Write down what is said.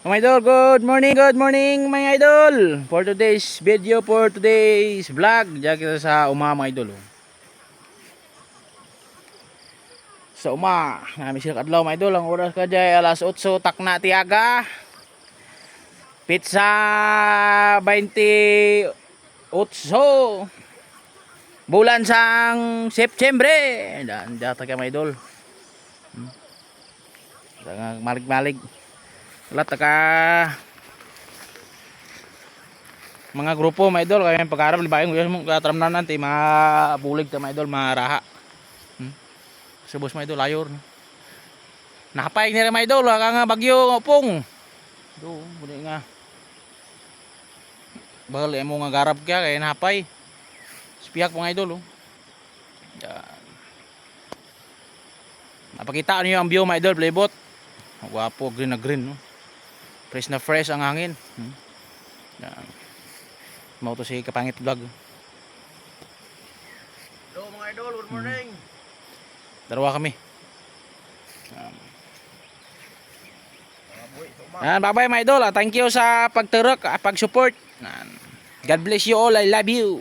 Mga idol, good morning mga idol. For today's video, for today's vlog, diyan kita sa mga idol. Sa namin sila kadlaw mga idol. Ang oras ka dyan, alas 8, takna tiaga. Pizza 28. Bulan sang September. Dan data ka mga idol. Malig-malig. Lahat ka mga grupo mga idol, kaya pag-arap libayan ko katram na nanti mabulig ta mga idol, maraha. Subos mga idol ayor. Nakapayag nila mga idol, ka nga bagyo pong. Do, muli nga. Bahal mo nga garap kaya kaya napay. Spiyak mga idol oh. Yan. Napakita niyo ang view mga idol, playbot. Gwapo, green na green no. Fresh na fresh ang hangin. Yan. Mau to si Kapangit Vlog. Hello mga idol, good morning. Dalawa kami. Bye-bye mga idol. Thank you sa pagturok, pag-support. God bless you all. I love you.